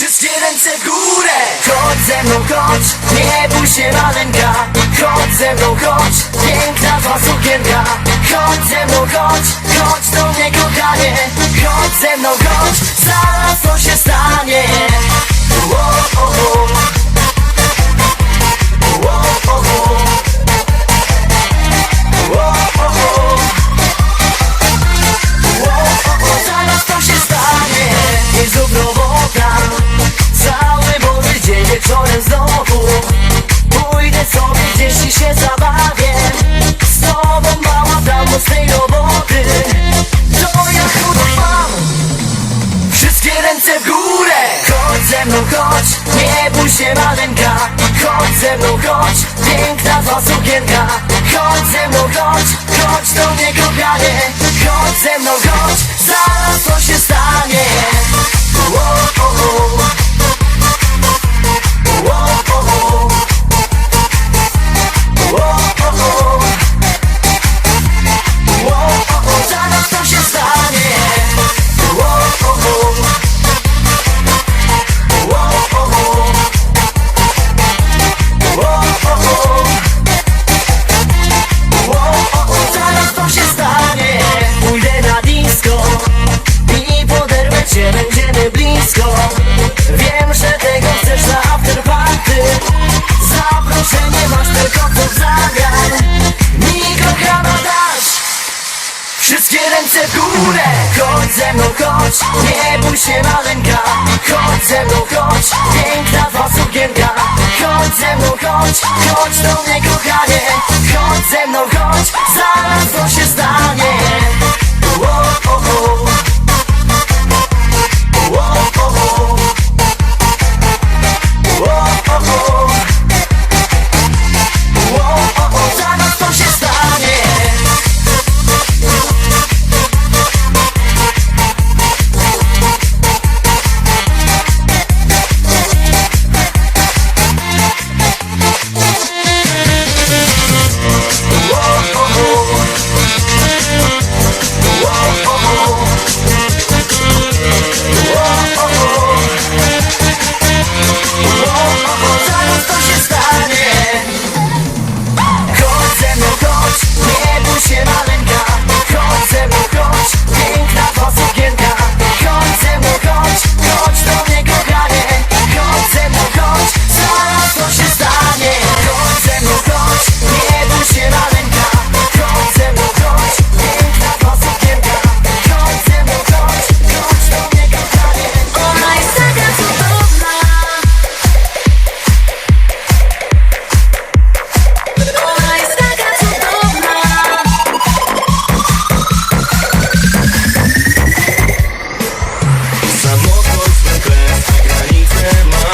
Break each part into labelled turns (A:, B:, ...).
A: Wszystkie ręce w górę. Chodź ze mną, chodź, nie bój się maleńka. Chodź ze mną, chodź, piękna twa sukienka. Chodź ze mną, chodź, chodź do mnie kochanie. Chodź ze mną, chodź, zaraz to się stanie. O, o, o. O, o, o. O, o, o. Zaraz to się stanie. Jest dobrowolna. Cały Boży dzień wieczorem znowu pójdę sobie gdzieś i się zabawię. Z tobą mała tam mocnej roboty. To ja chudo mam. Wszystkie ręce w górę. Chodź ze mną, chodź, nie bój się maleńka. Chodź ze mną, chodź, piękna twa sukienka. Chodź ze mną, chodź, chodź do mnie kochanie. Chodź ze mną, chodź, zaraz to się stanie. O, o, o. O, o, o. O, o, o. O, o, o. Zaraz to się stanie. O, o, o. O, o, o. Zaraz to się stanie. Pójdę na disco i poderwę cię, będziemy blisko. Wiem, że tego chcesz na afterparty. Zaproszenie masz, tylko co zagram. Mi kochana dasz. Wszystkie ręce w górę. Chodź ze mną, chodź, nie bój się maleńka. Chodź ze mną, chodź, piękna twa sukienka. Chodź ze mną, chodź, chodź do mnie kochanie. Chodź ze mną, chodź, zaraz to się stanie. O, o, o. O, o, o. O, o, o. O, o, o. Zaraz to się stanie. Zaraz to się stanie. Chodź ze mną, chodź, nie bój się maleńka. Chodź ze mną, chodź, piękna twa sukienka. Chodź ze mną, chodź, chodź do mnie kochanie. Chodź ze mną, chodź, zaraz to się stanie. Chodź ze mną, chodź, nie bój się maleńka. Chodź ze mną, chodź, piękna twa sukienka. Chodź ze mną, chodź, chodź do mnie kochanie.
B: Ona jest taka cudowna. Ona jest taka cudowna.
C: Samotność zwykle swe granice ma.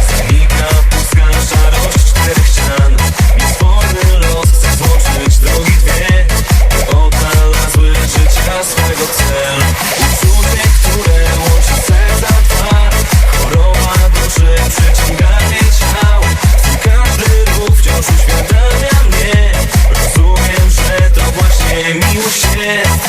C: Zanika pustka szarość czterech ścian. Niesforny los chce złączyć drogi dwie, by odnalazły życia swego cel. Uczucie, które łączy serca dwa. Choroba duszy, przyciąganie ciał. Twój każdy ruch wciąż uświadamia mnie. Rozumiem, że to właśnie miłość jest.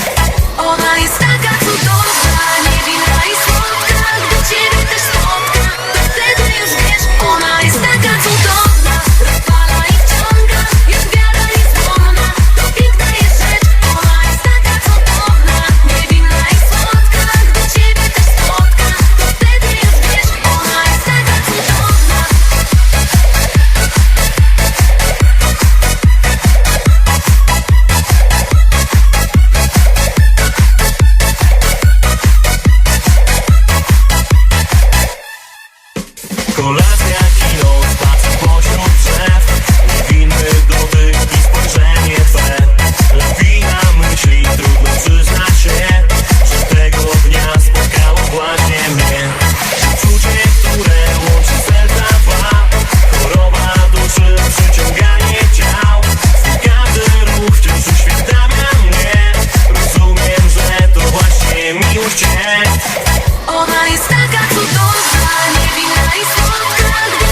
B: Ona jest taka cudowna, niewinna i słodka. Gdy ciebie też spotka, to wtedy już wiesz. Ona jest taka cudowna, rozpala i wciąga. Jest wiara niezłomna, to piękna jest rzecz. Ona jest taka cudowna, niewinna i słodka. Gdy ciebie też spotka, to wtedy już wiesz. Ona jest taka cudowna.
C: Kolacja, kino, spacer pośród drzew. Niewinny dotyk i spojrzenie twe. Lawina myśli, trudno przyznać się, że tego dnia spotkało właśnie mnie. Uczucie, które łączy serca dwa. Choroba duszy, przyciąganie ciał. Twój każdy ruch wciąż uświadamia mnie. Rozumiem, że to właśnie miłość jest.
B: Ona jest taka cudowna, niewinna i słodka. Gdy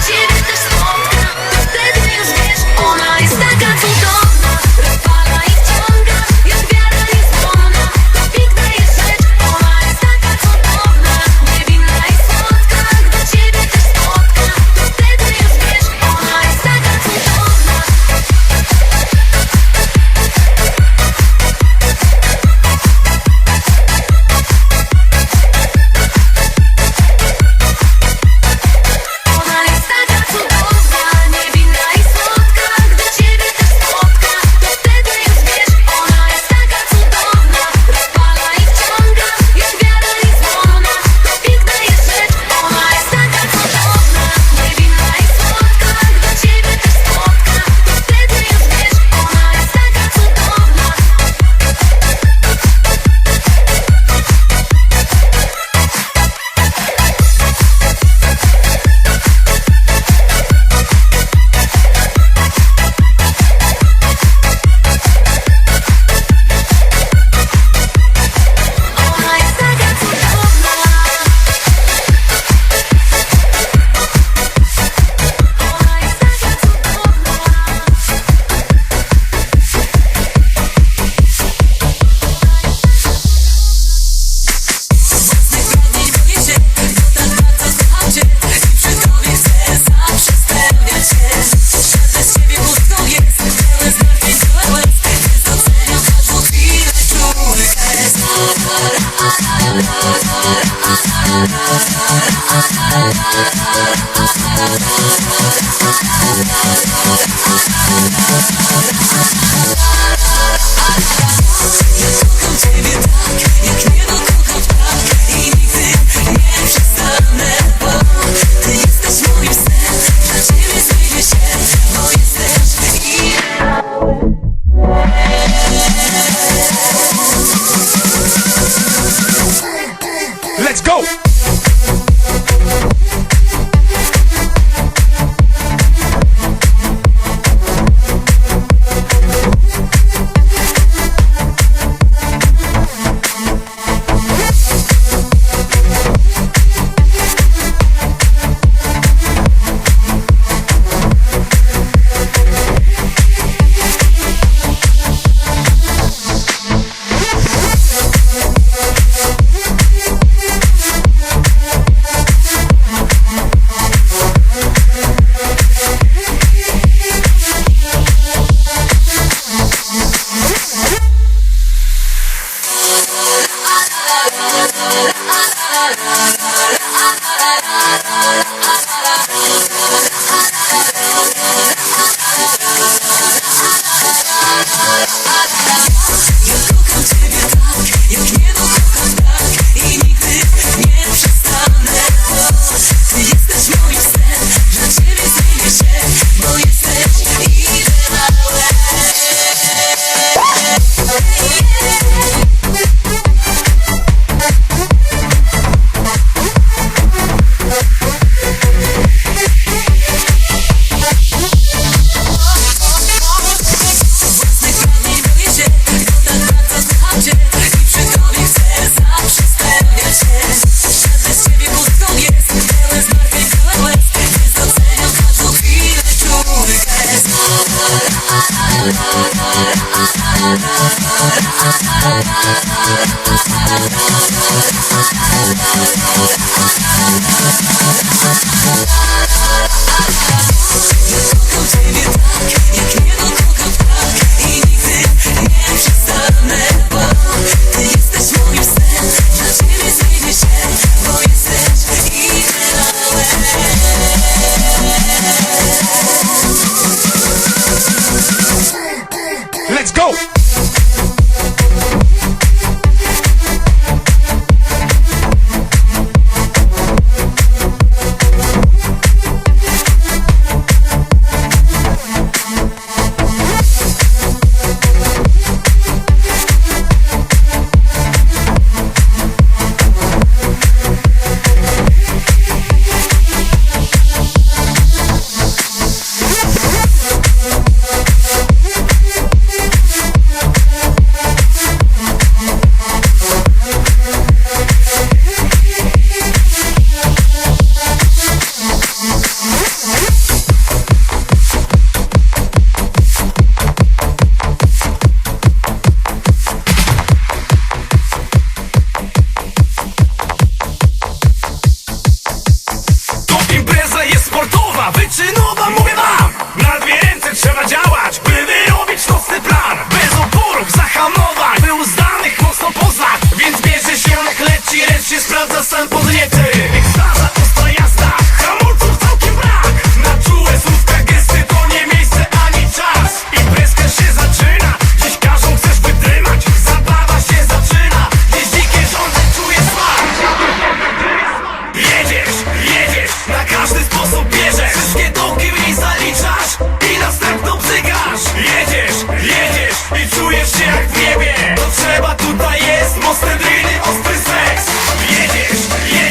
B: Kocham ciebie tak, jak niebo kocham ptak i nigdy nie przestanę, bo ty jesteś moim snem. Dla ciebie zmienię się, bo jesteś i
D: Let's go!
B: kocham ciebie tak, jak niebo kocham ptak i nigdy nie przestanę, bo ty jesteś moim snem. Dla ciebie zmienię się, bo jesteś ideałem. Własnych pragnień boję się, bo tak bardzo kocham cię i przy tobie chcę zawsze spełniać się. Świat bez ciebie pustką jest, pełen zmartwień, pełen łez, więc doceniam każdą chwilę czuły gest. Kocham ciebie tak, jak niebo kocham ptak i nigdy nie przestanę, bo ty jesteś moim snem. Dla ciebie zmienię się, bo jesteś ideałem.
D: Let's go!
C: To impreza jest sportowa, wyczynowa, mówię wam. Na dwie ręce trzeba działać, by wyrobić nocny plan. Bez oporów, zahamowań, by uzdanych mocno poznać. Więc bierze się jak leci, lecz się sprawdza sam podniety. Ekstaza, ostra jazda, hamulców całkiem brak. Na czułe słówka, gesty to nie miejsce ani czas. Imprezka się zaczyna, dziś każą chcesz wydymać. Zabawa się zaczyna, dziś dzikie żądze czuje smak. Jedziesz, jedziesz, na każdy sposób bierzesz. Wszystkie dołki w niej zaliczasz i następną bzygasz. Jedziesz, jedziesz i czujesz się jak w niebie. To trzeba tutaj jest, mocne driny, ostry seks. Jedziesz, jedziesz.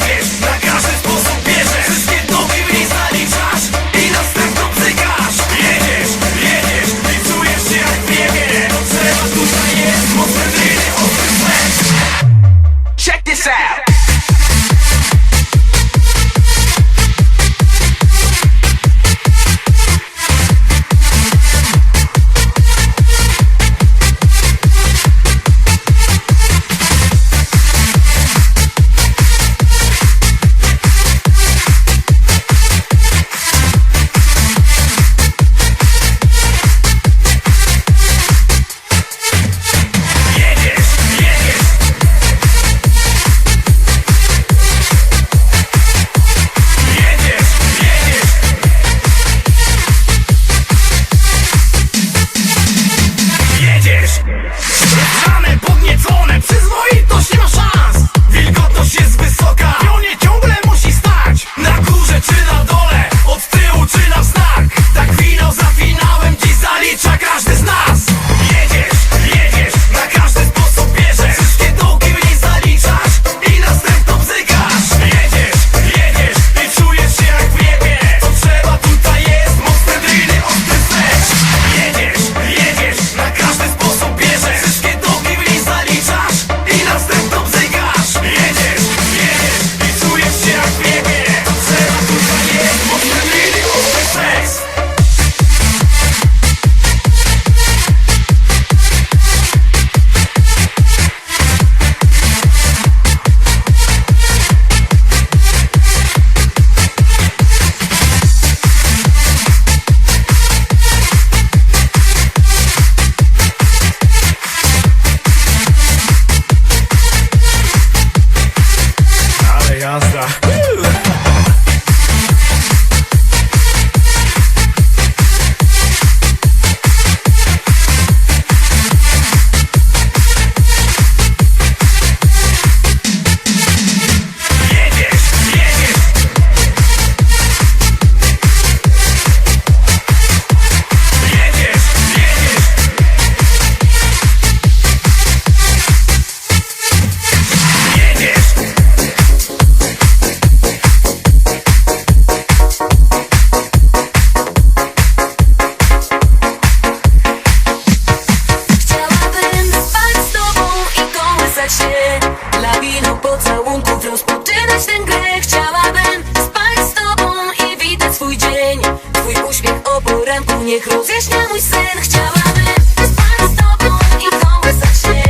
B: poranku niech rozjaśnia mój sen. Chciałabym spać z tobą i kołysać się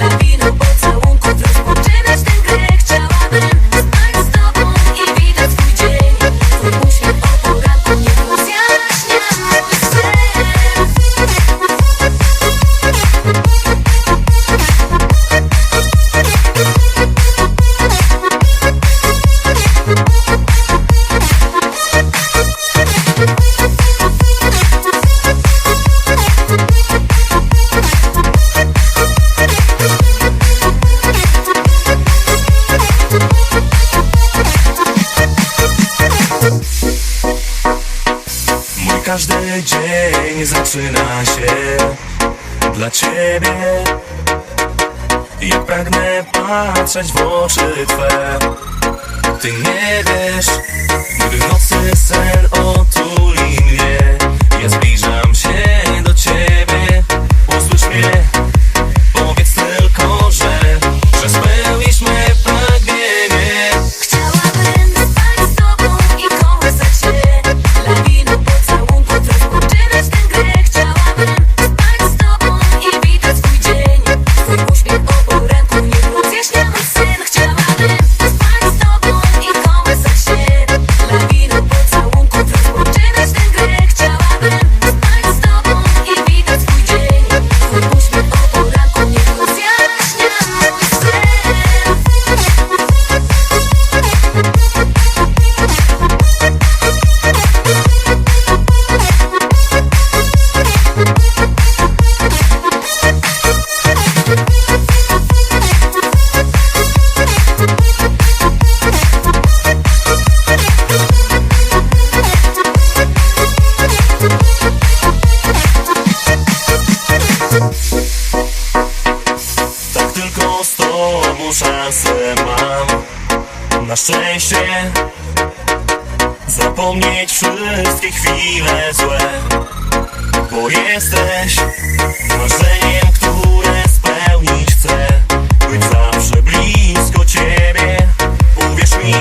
B: lawiną pocałunków, rozpoczynać tę grę. Chciałabym spać z tobą i widać swój dzień. Twój uśmiech o poranku niech rozjaśnia mój sen.
C: Mój każdy dzień zaczyna się dla ciebie. Jak pragnę patrzeć w oczy twe. Ty nie wiesz, gdy w nocy sen otuli mnie. Ja zbliżam się do ciebie. Usłysz mnie, powiedz tylko, że spełnisz me pragnienie.
B: Chciałabym spać z tobą i kołysać się lawiną pocałunków, rozpoczynać tę grę. Chciałabym spać z tobą i widać swój dzień. Twój uśmiech o poranku niech rozjaśnia mój sen. Chciałabym spać z tobą i kołysać się lawiną pocałunków, rozpoczynać tę grę. Chciałabym spać z tobą i widać swój dzień. Twój uśmiech o poranku niech rozjaśnia mój sen.
C: Tak tylko z tobą szansę mam na szczęście. Zapomnieć wszystkie chwile złe. Bo jesteś marzeniem, które spełnić chcę. Być zawsze blisko ciebie. Uwierz mi,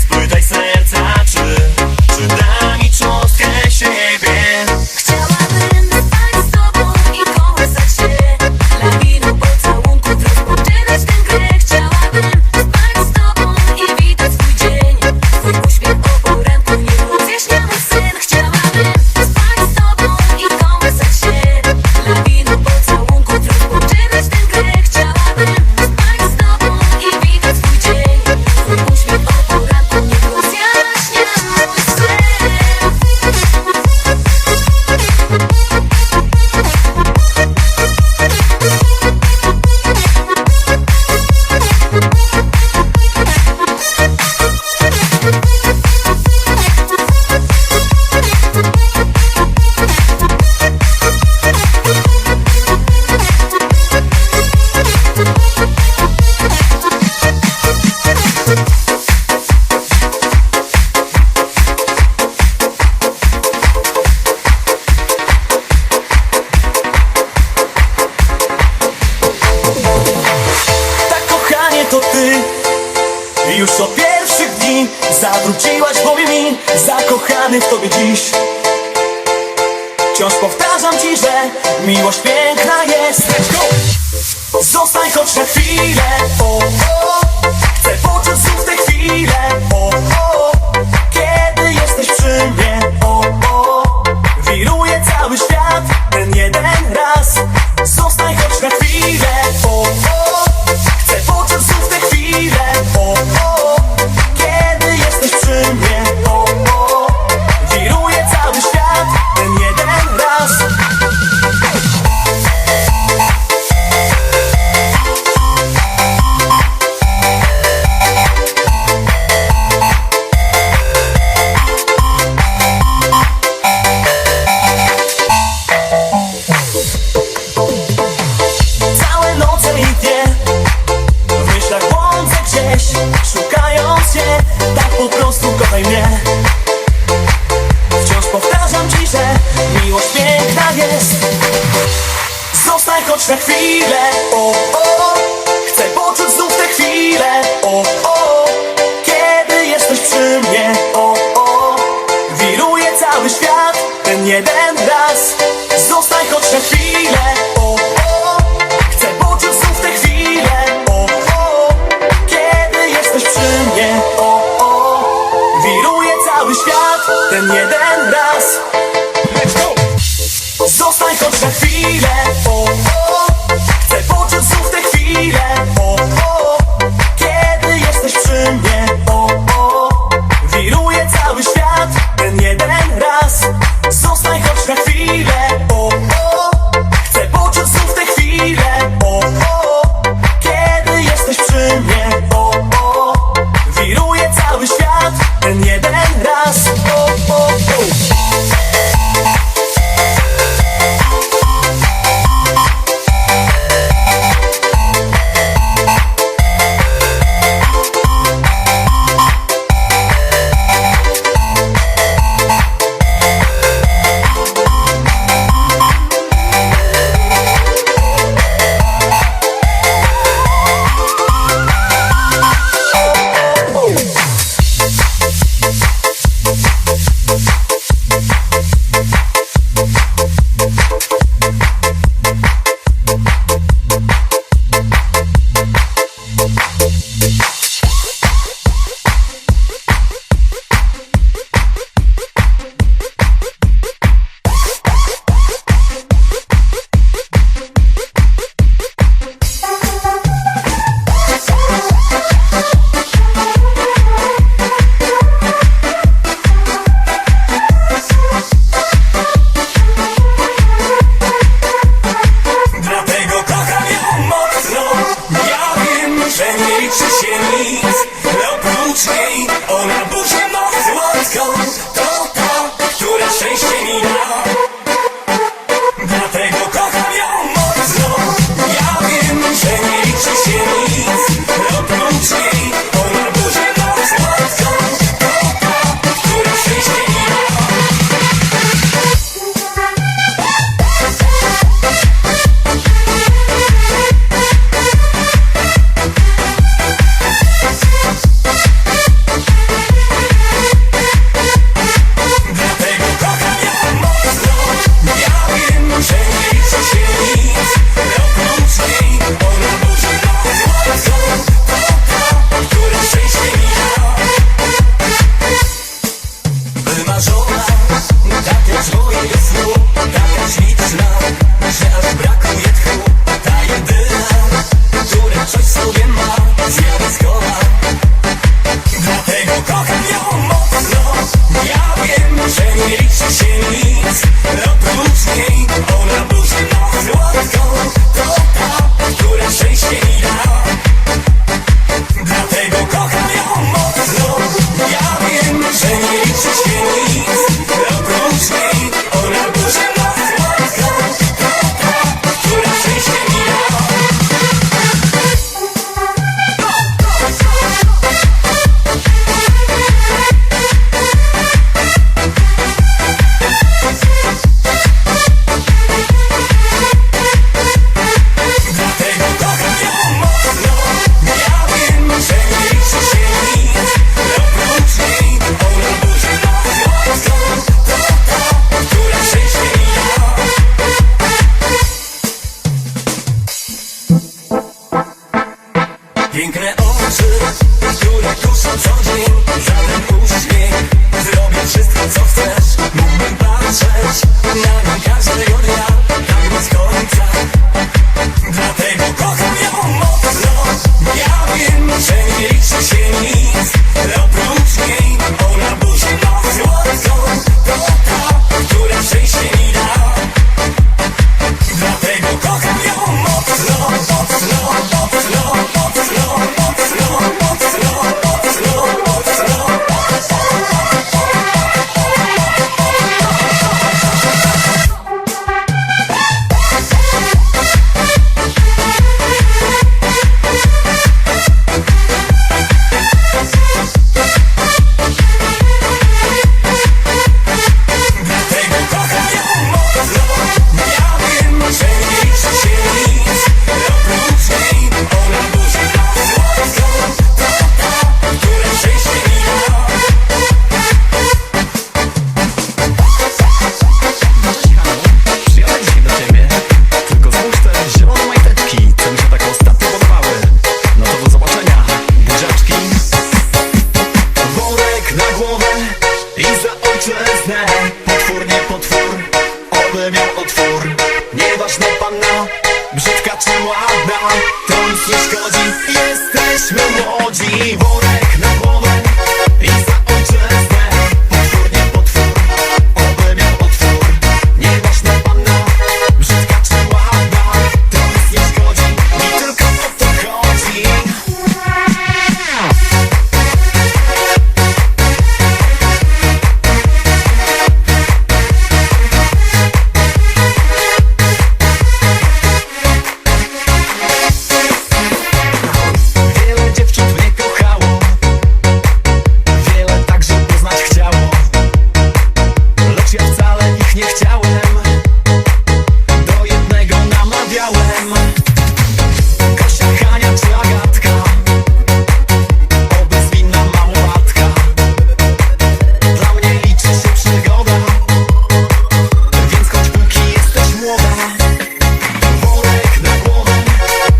C: spytaj serca, czy da mi cząstkę siebie.
B: Chciałabym spać z tobą i kołysać się lawiną pocałunków, rozpoczynać tę grę. Chciałabym spać z tobą i widać swój dzień. Twój uśmiech o poranku niech rozjaśnia mój sen. Chciałabym spać z tobą i kołysać się lawiną pocałunków, rozpoczynać tę grę. Chciałabym spać z tobą i widać swój dzień. Twój uśmiech o poranku niech rozjaśnia mój sen.
A: Tak, kochanie, to ty. Już od pierwszych dni zawróciłaś w głowie mi. Zakochany w tobie dziś. Wciąż powtarzam ci, że miłość piękna jest. Let's go! Zostań choć na chwilę. O, o. Chcę poczuć znów tę chwilę. O, o. Kiedy jesteś przy mnie. O, o. Wiruje cały świat. Ten jeden raz. Zostań choć na chwilę. O, o. Chcę poczuć znów tę chwilę. O, o. Kiedy jesteś przy mnie. O, o. Wiruje cały świat. Ten jeden raz. Całe noce i dnie w myślach błądzę gdzieś, szukając cię. Tak po prostu kochaj mnie. Wciąż powtarzam ci, że miłość piękna jest. Zostań choć na chwilę. O, o. Chcę poczuć znów tę chwilę. O, o. Kiedy jesteś przy mnie. O, o. Wiruje cały świat. Ten jeden ten jeden raz.
D: Let's go.
A: Zostań choć na chwilę, o, o. Chcę poczuć znów te chwile, o, o. Kiedy jesteś przy mnie, o, o. Wiruje cały świat, ten jeden raz. Zostań choć na chwilę, o, o. Chcę poczuć znów te chwile, o, o. Kiedy jesteś przy mnie, o, o. Wiruje cały świat, ten jeden raz, o, o, o. Dlatego kocham ją mocno. Ja wiem, że nie liczy się nic oprócz niej. Ona burzy moc słodką. To ta, która szczęście mi da. Dlatego kocham ją mocno. Ja wiem, że nie liczy się nic oprócz niej. Ona burzy moc słodką. To ta, która szczęście mi da. Dlatego kocham ją mocno. Ja wiem, że nie liczy się nic oprócz niej. Ona burzy moc słodką. To ta, która szczęście mi da. Wymarzona, taka z mojego snu. Taka śliczna, że aż brakuje tchu. Ta jedyna, która coś w sobie ma, zjawiskowa. Dlatego kocham ją mocno. Ja wiem, że nie liczy się nic oprócz niej. Ona burzy moc słodką. To ta, która szczęście mi da. Dlatego kocham ją mocno. Ja wiem, że nie liczy się nic oprócz niej. Ona burzy moc słodką. To ta, która szczęście mi da. Dlatego kocham ją mocno. Ja wiem, że nie liczy się nic oprócz niej. Ona burzy moc słodką. To ta, która szczęście mi da. Piękne oczy, które kuszą co dzień. Żaden uśmiech, zrobię wszystko co chcesz. Mógłbym patrzeć na nią każdego dnia, tak bez końca. Dlatego kocham ją mocno. Ja wiem, że nie liczy się nic oprócz niej. Ona burzy moc słodką. To ta, która szczęście mi da. Dlatego kocham ją mocno, mocno, mocno, mocno, mocno, mocno, mocno, mocno.
C: I za ojca ojczyznę. Potwór, nie potwór, oby miał otwór. Nieważne panna, brzydka czy ładna, to nic nie szkodzi. Jesteśmy młodzi, worek na głowę i za ojczyznę. Potwór, nie potwór, oby miał otwór. Nieważne panna, brzydka czy ładna, to nic nie szkodzi. Mi tylko o to chodzi. Wiele dziewcząt mnie kochało, wiele także poznać chciało, lecz ja wcale ich nie chciałem, do jednego namawiałem. Kasia, Hania czy Agatka, oby zwinna małolatka. Dla mnie liczy się przygoda, więc choć póki jesteś młoda. Worek na głowę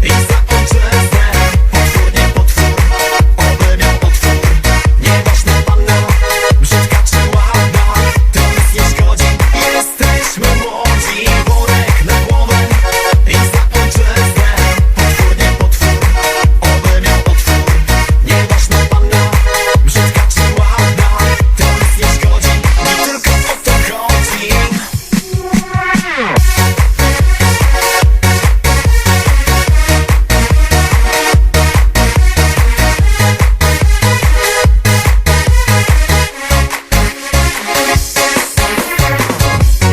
C: i za ojczyznę. Potwór, nie potwór, oby miał otwór. Nieważna panna, brzydka czy ładna, to nic nie szkodzi. Jesteśmy młodzi. Worek na głowę i za ojczyznę. Potwór, nie potwór, oby miał otwór. Nieważna panna, brzydka czy ładna, to nic nie szkodzi. Mi tylko o to chodzi.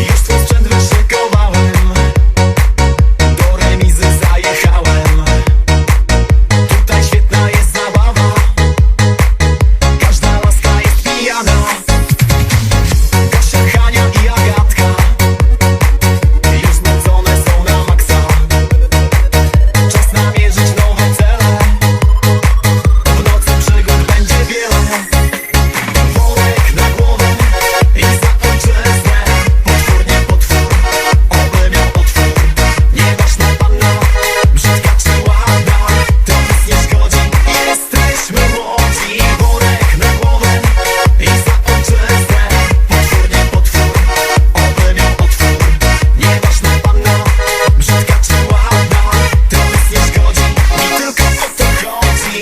C: Już twój sprzęt wyszykowałem, do remizy zajechałem. Tutaj świetna jest zabawa, każda laska jest pijana. Kasia, Hania i Agatka już znudzone są na maksa. Czas namierzyć nowe cele, w nocy przygód będzie wiele. Worek na głowę i za ojczyznę. Potwór, nie potwór, oby miał otwór. Nieważna panna, brzydka czy ładna, to nic nie szkodzi. Jesteśmy młodzi. Worek na głowę i za ojczyznę. Potwór, nie potwór, oby miał otwór. Nieważna panna, brzydka czy ładna, to nic nie szkodzi. Mi tylko o to chodzi.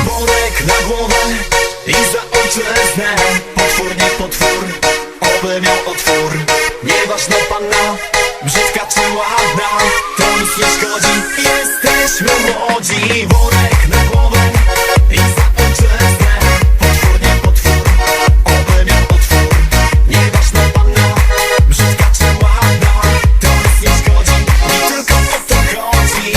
C: Worek na głowę i za ojczyznę. Potwór, nie potwór, oby miał otwór. Nieważna panna, brzydka czy ładna, to nic nie szkodzi. Jesteśmy młodzi. Worek na głowę i za ojczyznę. Potwór, nie potwór, oby miał otwór. Nieważna panna, brzydka czy ładna, to nic nie szkodzi. Mi tylko o to chodzi.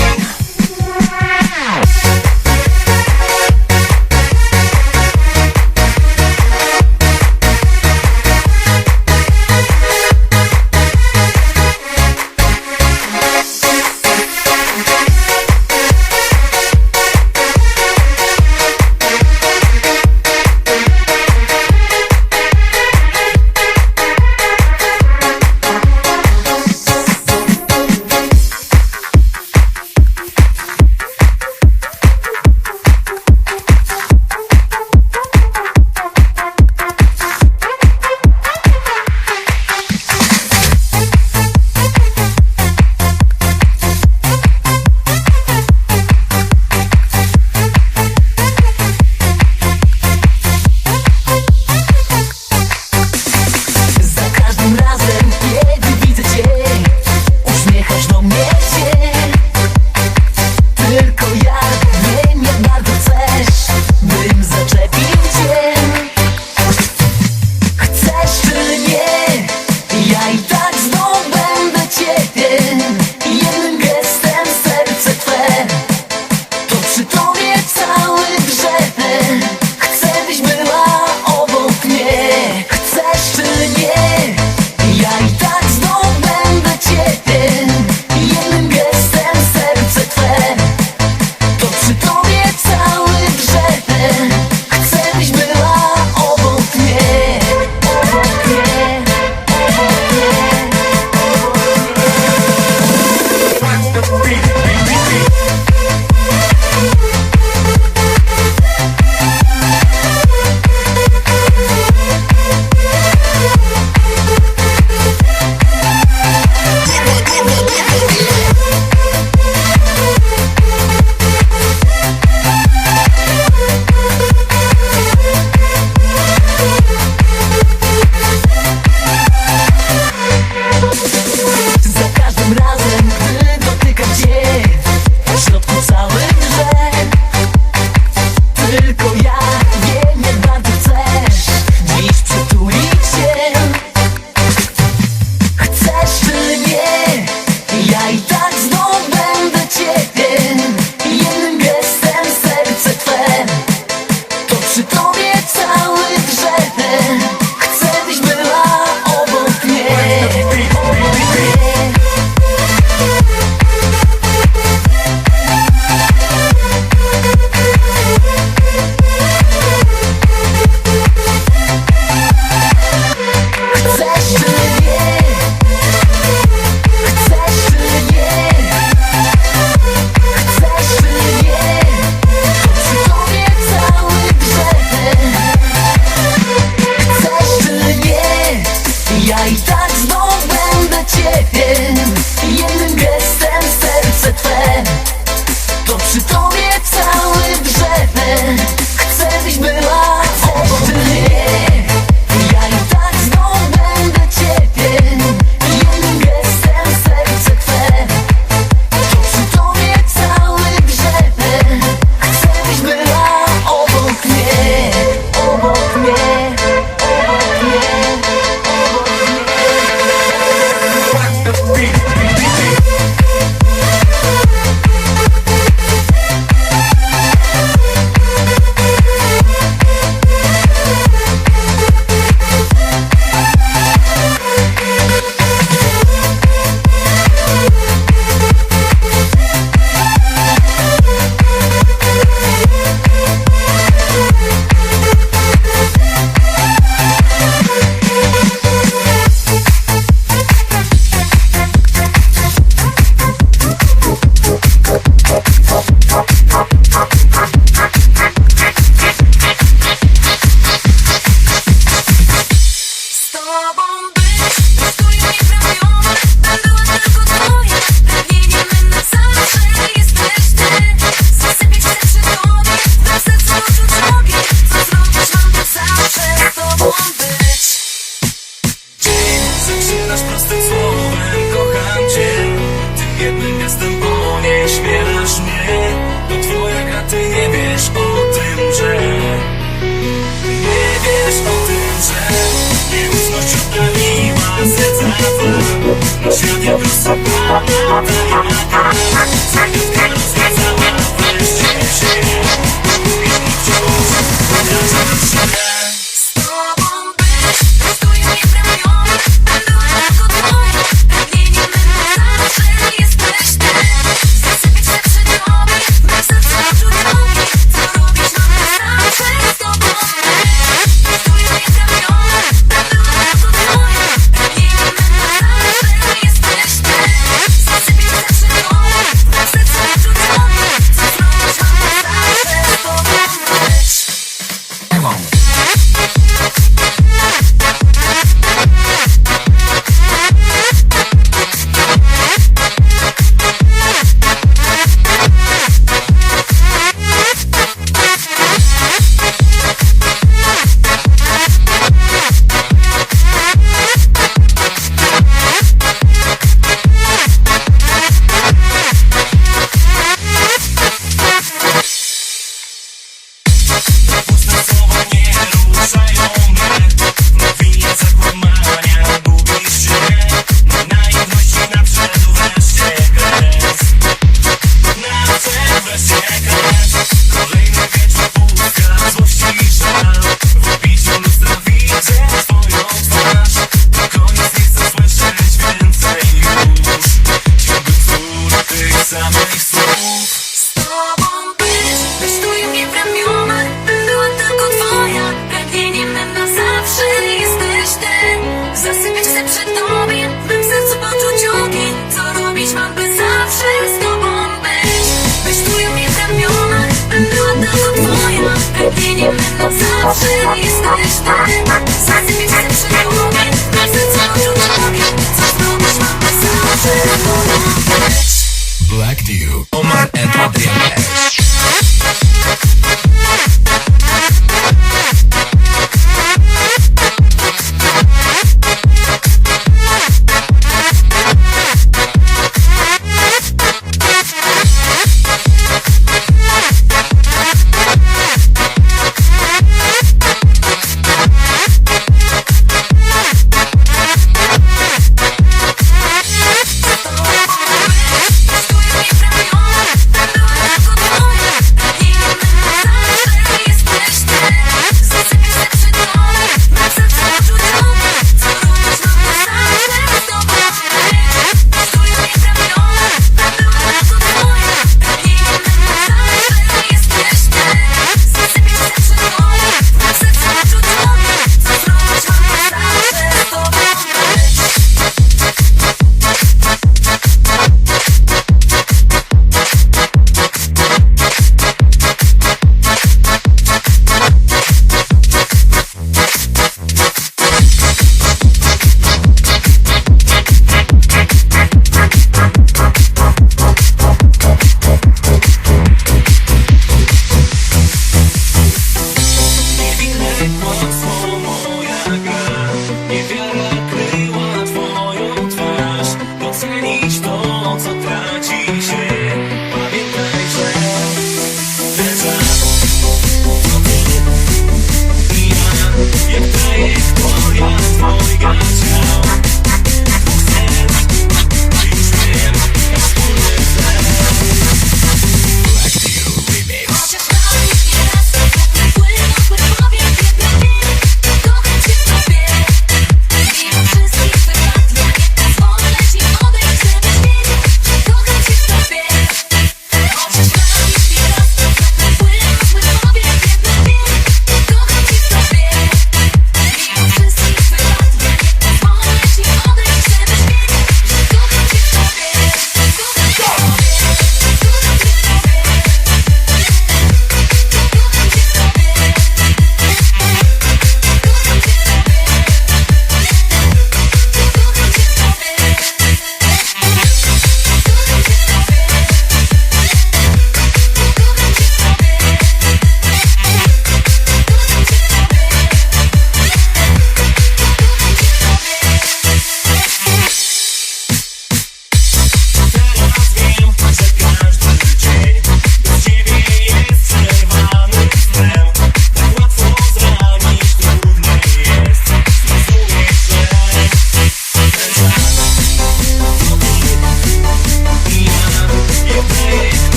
B: zmienimy to zawsze. Jesteśmy zasypić się przyjaciółmi. Każdy co czuje, co zrobisz mamy zawsze.
D: Black Dew, Omar and Adrian Ash.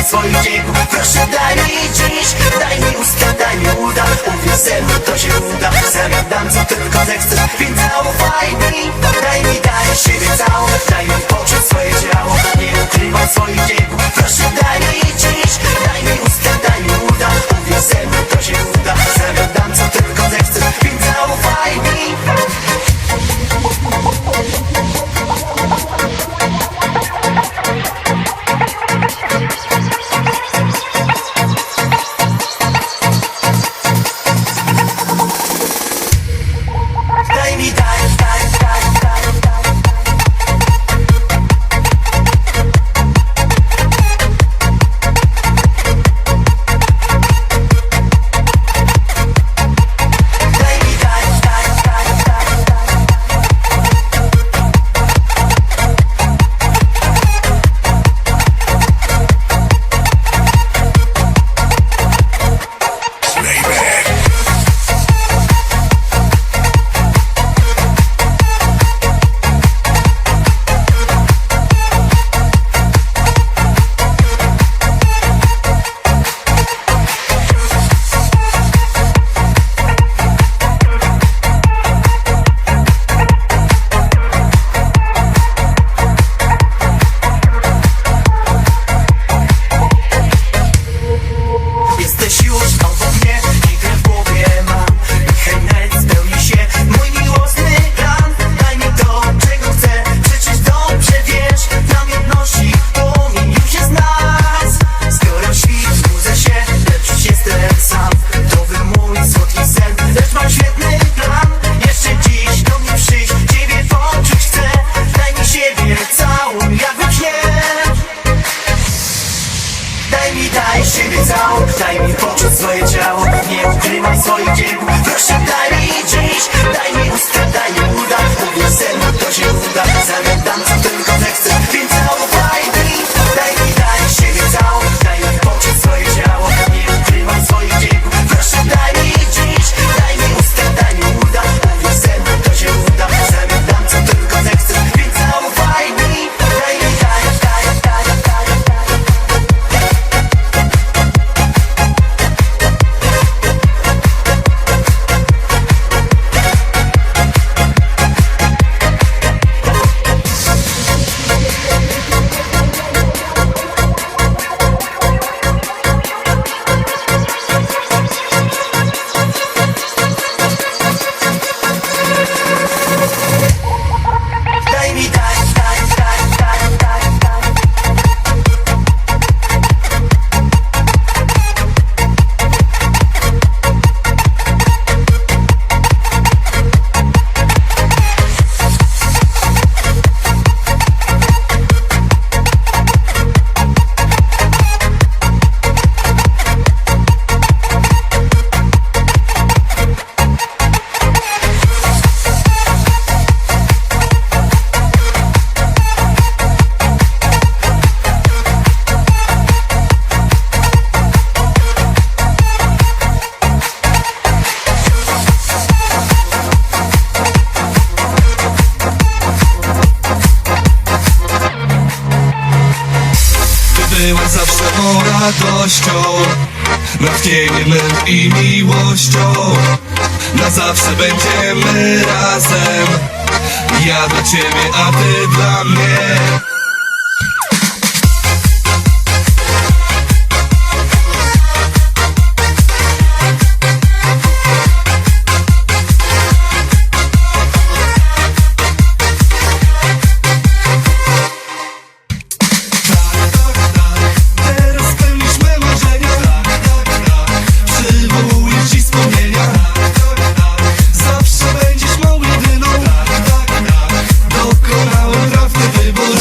A: ukrywaj swoich biegów. Proszę daj mi dziś, daj mi usta, daj mi uda. Uwierz ze mną, to się uda. Zagadam co tylko zechcesz, więc zaufaj mi. Daj siebie całą, daj mi poczuć swoje ciało. Nie ukrywaj swoich biegów. Proszę daj mi dziś, daj mi usta, daj mi uda. Uwierz ze mną, to się uda. Zagadam co tylko zechcesz, więc zaufaj mi. Daj mi, daj. Jesteś już obok mnie, i krew w głowie mam. Niechaj nawet spełni się mój miłosny plan. Daj mi to, czego chcę, przecież dobrze wiesz. Nam jedności płomień już jest nas. Skoro świt budzę się, lecz już jestem sam. To był mój słodki sen, lecz mam świetny plan. Jeszcze dziś do mnie przyjść, ciebie poczuć chcę. Daj mi siebie całą, jak we śnie. Daj siebie całą, daj mi poczuć swoje ciało. Nie ukrywaj swoich biegów. Proszę daj mi dziś, daj mi usta, daj mi uda. Uwierz ze mną, to się uda. Zagadam co tylko zechcę, więc zaufaj mi. Daj siebie całą, daj mi poczuć swoje ciało. Nie ukrywaj swoich biegów. Proszę daj mi dziś, daj mi usta, daj mi uda. Uwierz ze mną, to się uda. Zagadam co tylko zechcę, więc zaufaj mi. Daj.
C: Byłaś zawsze mą radością, natchnieniem i miłością. Na zawsze będziemy razem, ja dla ciebie, a ty dla mnie. Teraz spełnisz me marzenia. Przywołujesz dziś wspomnienia. Zawsze będziesz mą jedyną. Dokonałem trafny wybór.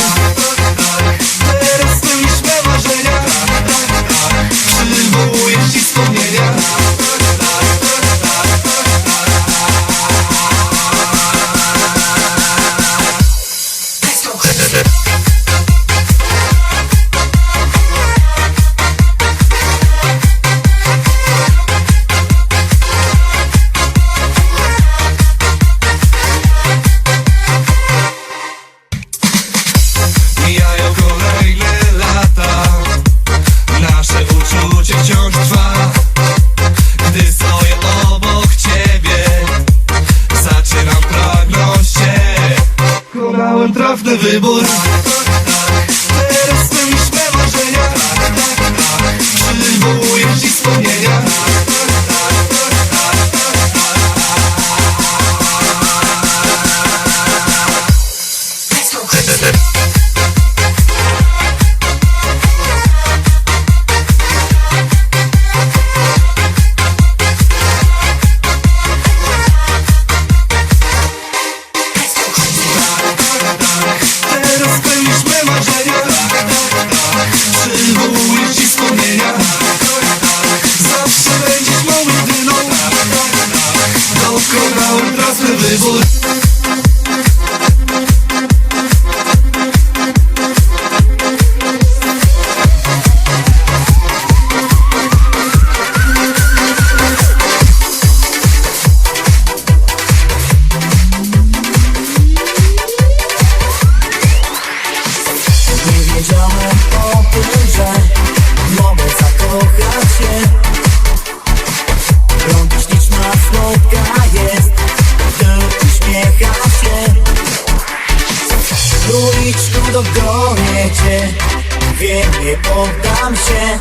A: Wiem, nie poddam się.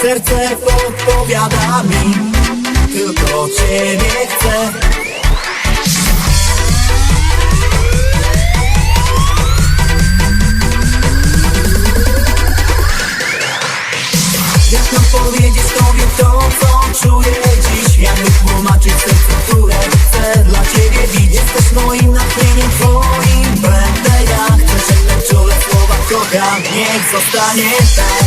A: Serce podpowiada mi, tylko ciebie chcę. Jak mam powiedzieć tobie to, co czuję dziś? Jak wytłumaczyć serce, które chcę dla ciebie bić? Jesteś moim natchnieniem, twoim będę ja. Chcę szeptać czule słowa kocham, niech zostanie tak.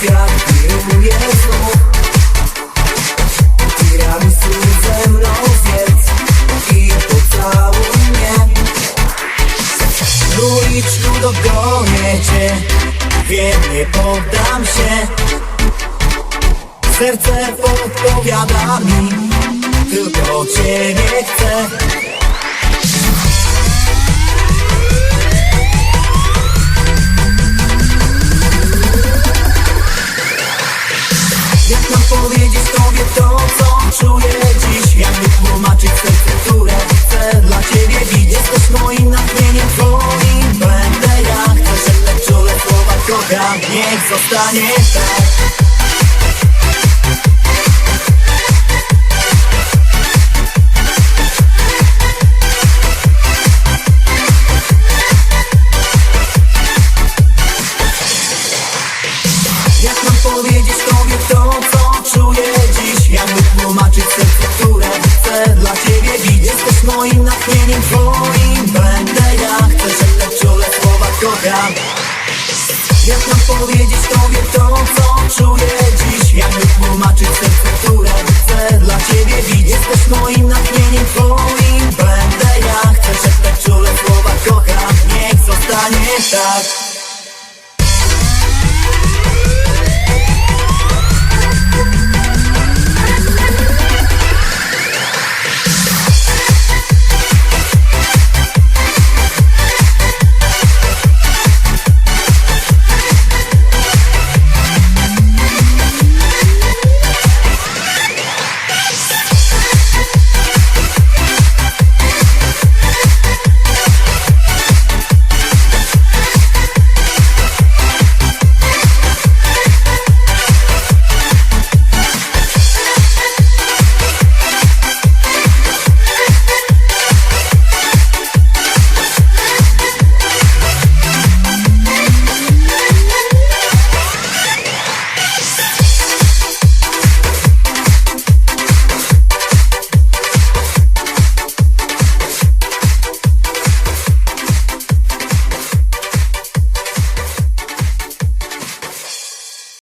A: Świat kieruje znów. Tiramisu ze mną zjedz i pocałuj mnie. Króliczku, dogonię cię. Wiem, nie poddam się. Serce podpowiada mi, tylko ciebie chcę. Jak mam powiedzieć tobie to, co czuję dziś? Jak wytłumaczyć serce, które chcę dla ciebie bić? Jesteś moim natchnieniem, twoim będę ja. Chcę szeptać czule słowa kocham, niech zostanie tak. Jak mam powiedzieć tobie to, co czuję dziś? Jak wytłumaczyć serce, które chcę dla ciebie bić? Jesteś moim natchnieniem, twoim będę ja. Chcę szeptać czule słowa kocham. Jak mam powiedzieć tobie to, co czuję dziś? Jak wytłumaczyć serce, które chcę dla ciebie bić? Jesteś moim natchnieniem, twoim będę ja. Chcę szeptać czule słowa kocham, niech zostanie tak.